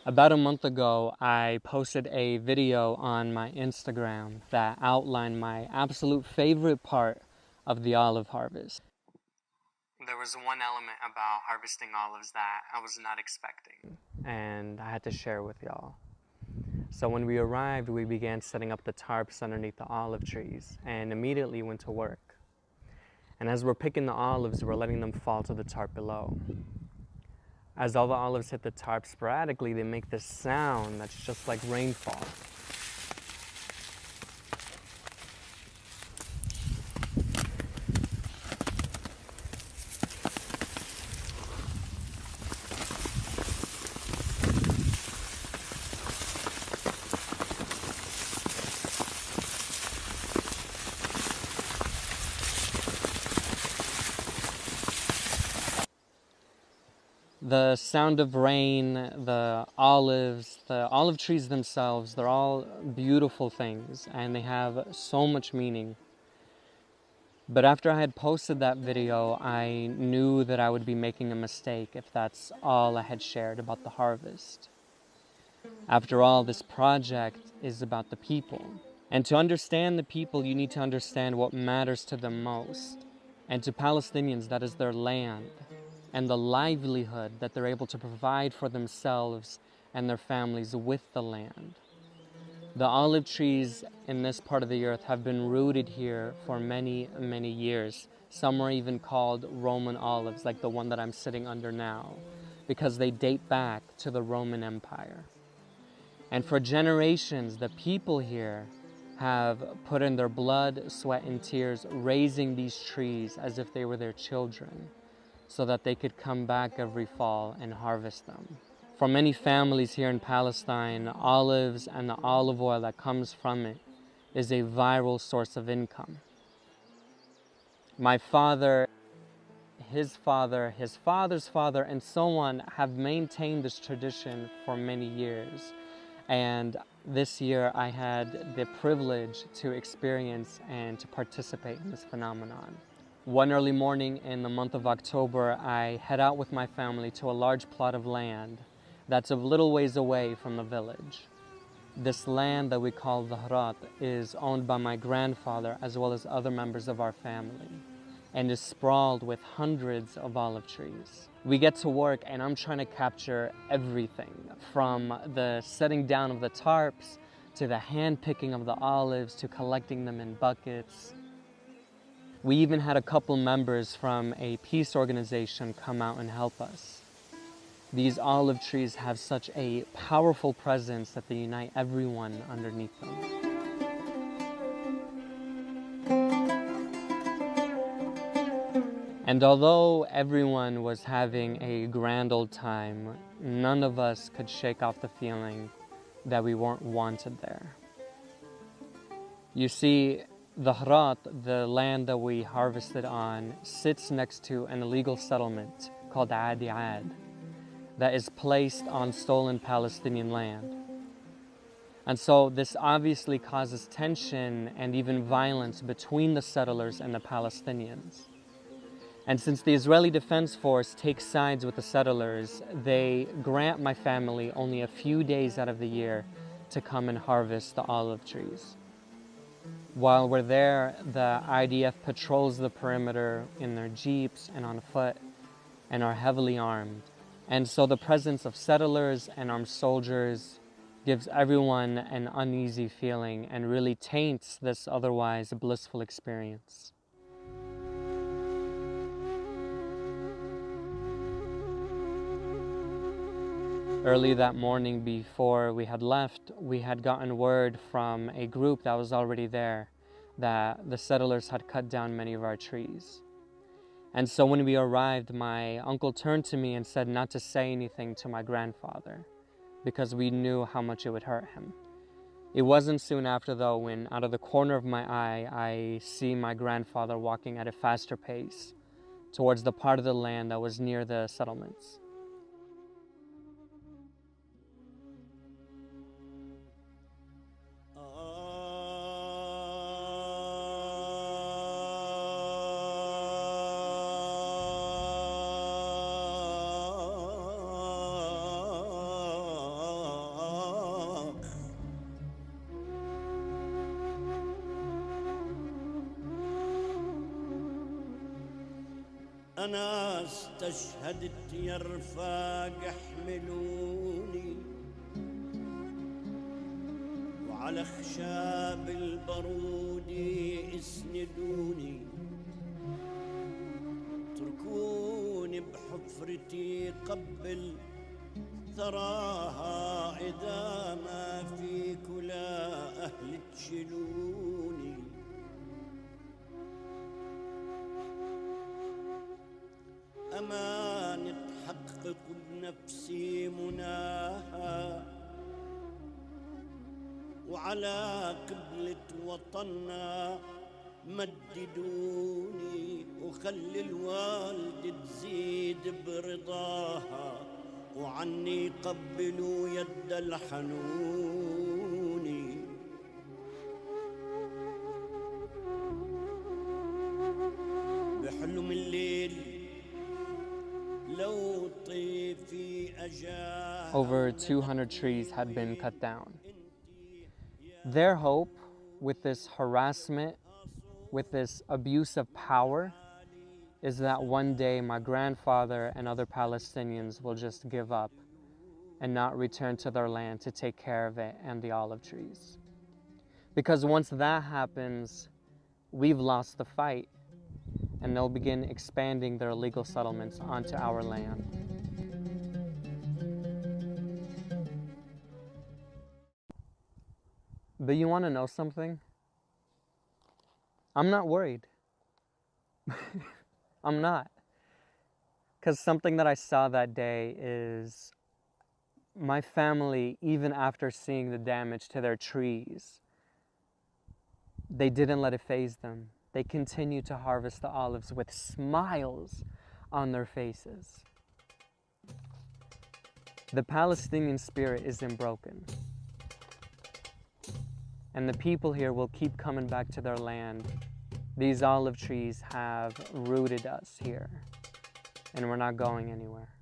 About a month ago, I posted a video on my Instagram that outlined my absolute favorite part of the olive harvest. There was one element about harvesting olives that I was not expecting, and I had to share with y'all. So when we arrived, we began setting up the tarps underneath the olive trees and immediately went to work. And as we're picking the olives, we're letting them fall to the tarp below. As all the olives hit the tarp sporadically, they make this sound that's just like rainfall. The sound of rain, the olive trees themselves, they're all beautiful things and they have so much meaning. But after I had posted that video, I knew that I would be making a mistake if that's all I had shared about the harvest. After all, this project is about the people. And to understand the people, you need to understand what matters to them most. And to Palestinians, that is their land and the livelihood that they're able to provide for themselves and their families with the land. The olive trees in this part of the earth have been rooted here for many, many years. Some are even called Roman olives, like the one that I'm sitting under now, because they date back to the Roman Empire. And for generations, the people here have put in their blood, sweat, and tears, raising these trees as if they were their children, so that they could come back every fall and harvest them. For many families here in Palestine, olives and the olive oil that comes from it is a vital source of income. My father, his father, his father's father, and so on have maintained this tradition for many years. And this year I had the privilege to experience and to participate in this phenomenon. One early morning in the month of October, I head out with my family to a large plot of land that's a little ways away from the village. This land that we call the Harat is owned by my grandfather as well as other members of our family and is sprawled with hundreds of olive trees. We get to work and I'm trying to capture everything from the setting down of the tarps to the hand picking of the olives to collecting them in buckets. We even had a couple members from a peace organization come out and help us. These olive trees have such a powerful presence that they unite everyone underneath them. And although everyone was having a grand old time, none of us could shake off the feeling that we weren't wanted there. You see, the Harat, the land that we harvested on, sits next to an illegal settlement called AMIDST that is placed on stolen Palestinian land. And so this obviously causes tension and even violence between the settlers and the Palestinians. And since the Israeli Defense Force takes sides with the settlers, they grant my family only a few days out of the year to come and harvest the olive trees. While we're there, the IDF patrols the perimeter in their jeeps and on foot and are heavily armed. And so the presence of settlers and armed soldiers gives everyone an uneasy feeling and really taints this otherwise blissful experience. Early that morning before we had left, we had gotten word from a group that was already there that the settlers had cut down many of our trees. And so when we arrived, my uncle turned to me and said not to say anything to my grandfather because we knew how much it would hurt him. It wasn't soon after though when out of the corner of my eye, I see my grandfather walking at a faster pace towards the part of the land that was near the settlements. أنا استشهدت يا رفاق احملوني، وعلى خشاب البارود اسندوني، اتركوني بحفرتي قبل ثراها، إذا ما فيك لا أهل تشيلوني. أمان تحقق بنفسي مناها، وعلى قبلة وطننا مددوني، وخلي الوالد تزيد برضاها، وعني قبلوا يد الحنوني. بحلم الليل لو طيفي أجاها. Over 200 trees had been cut down. Their hope with this harassment, with this abuse of power, is that one day my grandfather and other Palestinians will just give up and not return to their land to take care of it and the olive trees. Because once that happens, we've lost the fight, and they'll begin expanding their illegal settlements onto our land. But you want to know something? I'm not worried. I'm not. Because something that I saw that day is my family, even after seeing the damage to their trees, they didn't let it faze them. They continued to harvest the olives with smiles on their faces. The Palestinian spirit isn't broken. And the people here will keep coming back to their land. These olive trees have rooted us here, and we're not going anywhere.